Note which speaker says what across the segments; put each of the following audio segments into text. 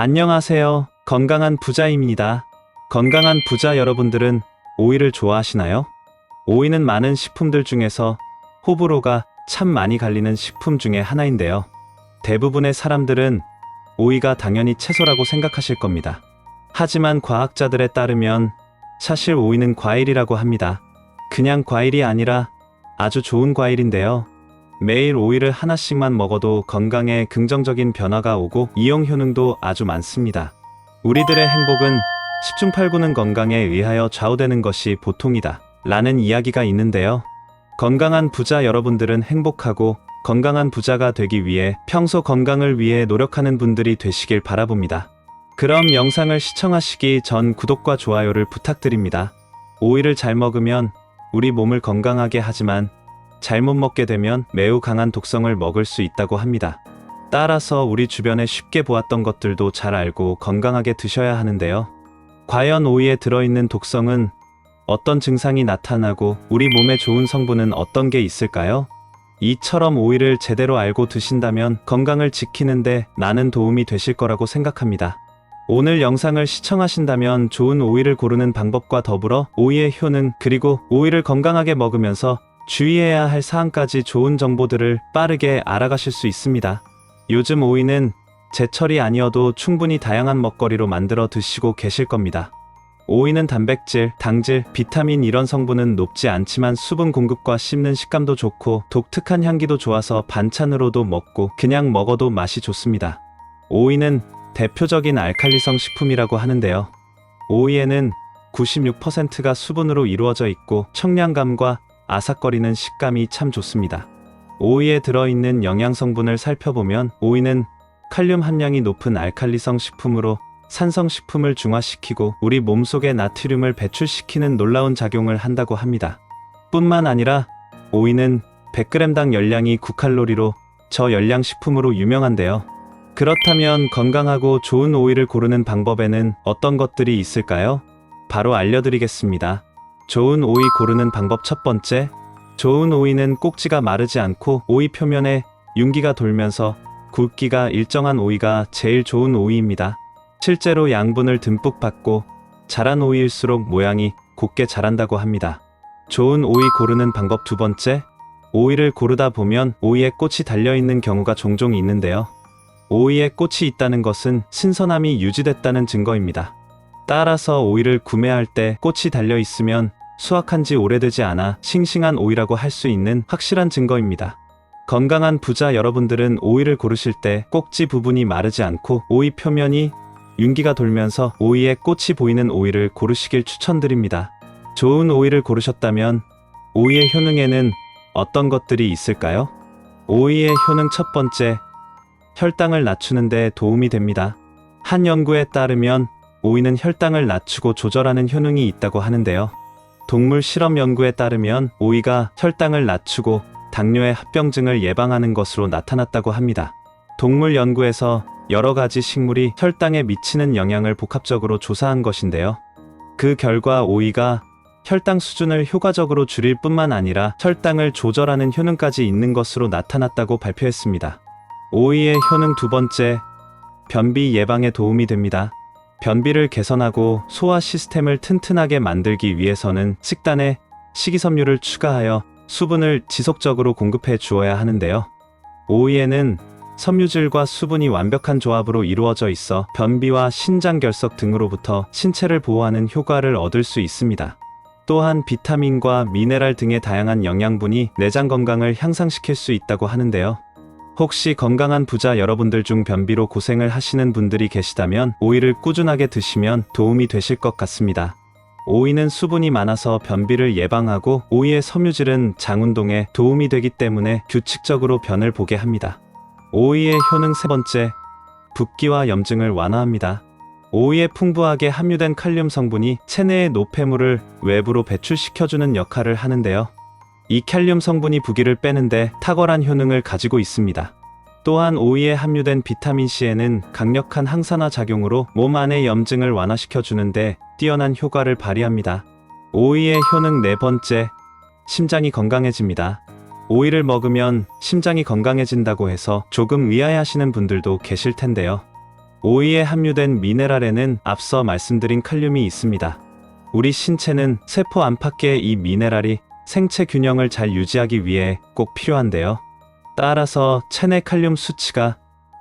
Speaker 1: 안녕하세요. 건강한 부자입니다. 건강한 부자 여러분들은 오이를 좋아하시나요? 오이는 많은 식품들 중에서 호불호가 참 많이 갈리는 식품 중에 하나인데요. 대부분의 사람들은 오이가 당연히 채소라고 생각하실 겁니다. 하지만 과학자들에 따르면 사실 오이는 과일이라고 합니다. 그냥 과일이 아니라 아주 좋은 과일인데요. 매일 오이를 하나씩만 먹어도 건강에 긍정적인 변화가 오고 이용 효능도 아주 많습니다. 우리들의 행복은 10중 8구는 건강에 의하여 좌우되는 것이 보통이다 라는 이야기가 있는데요. 건강한 부자 여러분들은 행복하고 건강한 부자가 되기 위해 평소 건강을 위해 노력하는 분들이 되시길 바라봅니다. 그럼 영상을 시청하시기 전 구독과 좋아요를 부탁드립니다. 오이를 잘 먹으면 우리 몸을 건강하게 하지만 잘못 먹게 되면 매우 강한 독성을 먹을 수 있다고 합니다. 따라서 우리 주변에 쉽게 보았던 것들도 잘 알고 건강하게 드셔야 하는데요. 과연 오이에 들어있는 독성은 어떤 증상이 나타나고 우리 몸에 좋은 성분은 어떤 게 있을까요? 이처럼 오이를 제대로 알고 드신다면 건강을 지키는데 많은 도움이 되실 거라고 생각합니다. 오늘 영상을 시청하신다면 좋은 오이를 고르는 방법과 더불어 오이의 효능 그리고 오이를 건강하게 먹으면서 주의해야 할 사항까지 좋은 정보들을 빠르게 알아가실 수 있습니다. 요즘 오이는 제철이 아니어도 충분히 다양한 먹거리로 만들어 드시고 계실 겁니다. 오이는 단백질, 당질, 비타민 이런 성분은 높지 않지만 수분 공급과 씹는 식감도 좋고 독특한 향기도 좋아서 반찬으로도 먹고 그냥 먹어도 맛이 좋습니다. 오이는 대표적인 알칼리성 식품이라고 하는데요. 오이에는 96%가 수분으로 이루어져 있고 청량감과 아삭거리는 식감이 참 좋습니다. 오이에 들어있는 영양성분을 살펴보면 오이는 칼륨 함량이 높은 알칼리성 식품으로 산성 식품을 중화시키고 우리 몸속에 나트륨을 배출시키는 놀라운 작용을 한다고 합니다. 뿐만 아니라 오이는 100g당 열량이 9칼로리로 저열량 식품으로 유명한데요. 그렇다면 건강하고 좋은 오이를 고르는 방법에는 어떤 것들이 있을까요? 바로 알려드리겠습니다. 좋은 오이 고르는 방법 첫 번째, 좋은 오이는 꼭지가 마르지 않고 오이 표면에 윤기가 돌면서 굵기가 일정한 오이가 제일 좋은 오이입니다. 실제로 양분을 듬뿍 받고 자란 오이일수록 모양이 곱게 자란다고 합니다. 좋은 오이 고르는 방법 두 번째, 오이를 고르다 보면 오이에 꽃이 달려있는 경우가 종종 있는데요. 오이에 꽃이 있다는 것은 신선함이 유지됐다는 증거입니다. 따라서 오이를 구매할 때 꽃이 달려있으면 수확한 지 오래되지 않아 싱싱한 오이라고 할 수 있는 확실한 증거입니다. 건강한 부자 여러분들은 오이를 고르실 때 꼭지 부분이 마르지 않고 오이 표면이 윤기가 돌면서 오이에 꽃이 보이는 오이를 고르시길 추천드립니다. 좋은 오이를 고르셨다면 오이의 효능에는 어떤 것들이 있을까요? 오이의 효능 첫 번째, 혈당을 낮추는 데 도움이 됩니다. 한 연구에 따르면 오이는 혈당을 낮추고 조절하는 효능이 있다고 하는데요. 동물 실험 연구에 따르면 오이가 혈당을 낮추고 당뇨의 합병증을 예방하는 것으로 나타났다고 합니다. 동물 연구에서 여러 가지 식물이 혈당에 미치는 영향을 복합적으로 조사한 것인데요. 그 결과 오이가 혈당 수준을 효과적으로 줄일 뿐만 아니라 혈당을 조절하는 효능까지 있는 것으로 나타났다고 발표했습니다. 오이의 효능 두 번째, 변비 예방에 도움이 됩니다. 변비를 개선하고 소화 시스템을 튼튼하게 만들기 위해서는 식단에 식이섬유를 추가하여 수분을 지속적으로 공급해 주어야 하는데요. 오이에는 섬유질과 수분이 완벽한 조합으로 이루어져 있어 변비와 신장결석 등으로부터 신체를 보호하는 효과를 얻을 수 있습니다. 또한 비타민과 미네랄 등의 다양한 영양분이 내장 건강을 향상시킬 수 있다고 하는데요. 혹시 건강한 부자 여러분들 중 변비로 고생을 하시는 분들이 계시다면 오이를 꾸준하게 드시면 도움이 되실 것 같습니다. 오이는 수분이 많아서 변비를 예방하고 오이의 섬유질은 장 운동에 도움이 되기 때문에 규칙적으로 변을 보게 합니다. 오이의 효능 세 번째, 붓기와 염증을 완화합니다. 오이에 풍부하게 함유된 칼륨 성분이 체내의 노폐물을 외부로 배출시켜주는 역할을 하는데요. 이 칼륨 성분이 부기를 빼는데 탁월한 효능을 가지고 있습니다. 또한 오이에 함유된 비타민C에는 강력한 항산화 작용으로 몸 안의 염증을 완화시켜주는데 뛰어난 효과를 발휘합니다. 오이의 효능 네 번째, 심장이 건강해집니다. 오이를 먹으면 심장이 건강해진다고 해서 조금 의아해하시는 분들도 계실 텐데요. 오이에 함유된 미네랄에는 앞서 말씀드린 칼륨이 있습니다. 우리 신체는 세포 안팎의 이 미네랄이 생체 균형을 잘 유지하기 위해 꼭 필요한데요. 따라서 체내 칼륨 수치가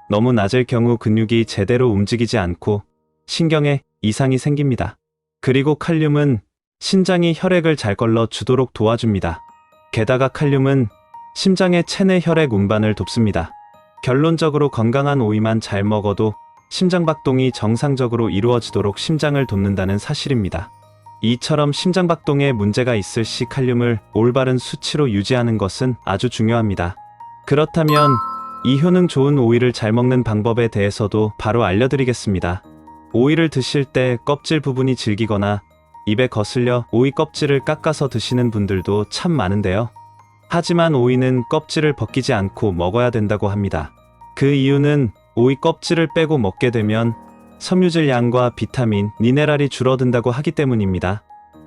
Speaker 1: 너무 낮을 경우 근육이 제대로 움직이지 않고 신경에 이상이 생깁니다. 그리고 칼륨은 심장이 혈액을 잘 걸러 주도록 도와줍니다. 게다가 칼륨은 심장의 체내 혈액 운반을 돕습니다. 결론적으로 건강한 오이만 잘 먹어도 심장박동이 정상적으로 이루어지도록 심장을 돕는다는 사실입니다. 이처럼 심장박동에 문제가 있을 시 칼륨을 올바른 수치로 유지하는 것은 아주 중요합니다. 그렇다면 이 효능 좋은 오이를 잘 먹는 방법에 대해서도 바로 알려드리겠습니다. 오이를 드실 때 껍질 부분이 질기거나 입에 거슬려 오이 껍질을 깎아서 드시는 분들도 참 많은데요. 하지만 오이는 껍질을 벗기지 않고 먹어야 된다고 합니다. 그 이유는 오이 껍질을 빼고 먹게 되면 섬유질 양과 비타민, 미네랄이 줄어든다고 하기 때문입니다.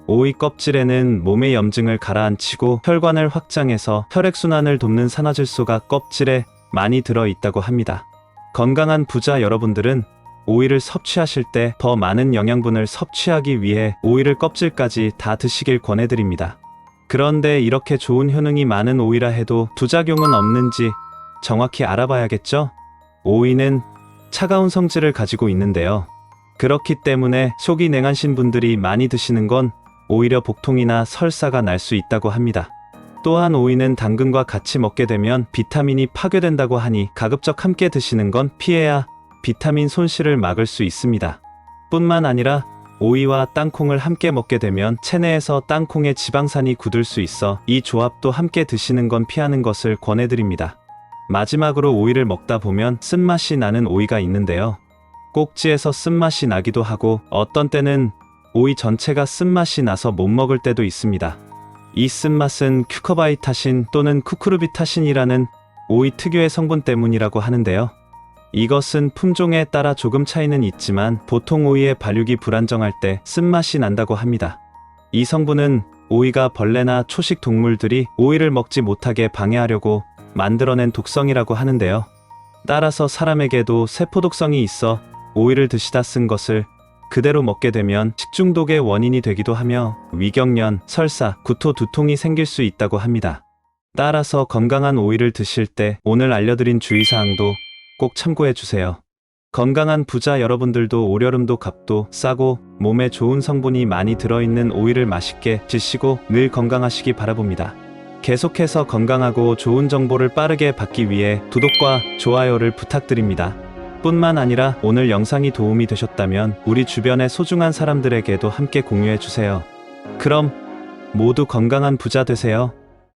Speaker 1: 오이 껍질에는 몸의 염증을 가라앉히고 혈관을 확장해서 혈액순환을 돕는 산화질소가 껍질에 많이 들어있다고 합니다. 건강한 부자 여러분들은 오이를 섭취하실 때 더 많은 영양분을 섭취하기 위해 오이를 껍질까지 다 드시길 권해드립니다. 그런데 이렇게 좋은 효능이 많은 오이라 해도 부작용은 없는지 정확히 알아봐야겠죠? 오이는 차가운 성질을 가지고 있는데요. 그렇기 때문에 속이 냉하신 분들이 많이 드시는 건 오히려 복통이나 설사가 날 수 있다고 합니다. 또한 오이는 당근과 같이 먹게 되면 비타민이 파괴된다고 하니 가급적 함께 드시는 건 피해야 비타민 손실을 막을 수 있습니다. 뿐만 아니라 오이와 땅콩을 함께 먹게 되면 체내에서 땅콩의 지방산이 굳을 수 있어 이 조합도 함께 드시는 건 피하는 것을 권해드립니다. 마지막으로 오이를 먹다 보면 쓴맛이 나는 오이가 있는데요. 꼭지에서 쓴맛이 나기도 하고 어떤 때는 오이 전체가 쓴맛이 나서 못 먹을 때도 있습니다. 이 쓴맛은 큐커바이타신 또는 쿠쿠르비타신이라는 오이 특유의 성분 때문이라고 하는데요. 이것은 품종에 따라 조금 차이는 있지만 보통 오이의 발육이 불안정할 때 쓴맛이 난다고 합니다. 이 성분은 오이가 벌레나 초식 동물들이 오이를 먹지 못하게 방해하려고 만들어낸 독성이라고 하는데요. 따라서 사람에게도 세포독성이 있어 오이를 드시다 쓴 것을 그대로 먹게 되면 식중독의 원인이 되기도 하며 위경련, 설사, 구토, 두통이 생길 수 있다고 합니다. 따라서 건강한 오이를 드실 때 오늘 알려드린 주의사항도 꼭 참고해 주세요. 건강한 부자 여러분들도 올여름도 값도 싸고 몸에 좋은 성분이 많이 들어있는 오이를 맛있게 드시고 늘 건강하시기 바라봅니다. 계속해서 건강하고 좋은 정보를 빠르게 받기 위해 구독과 좋아요를 부탁드립니다. 뿐만 아니라 오늘 영상이 도움이 되셨다면 우리 주변의 소중한 사람들에게도 함께 공유해 주세요. 그럼 모두 건강한 부자 되세요.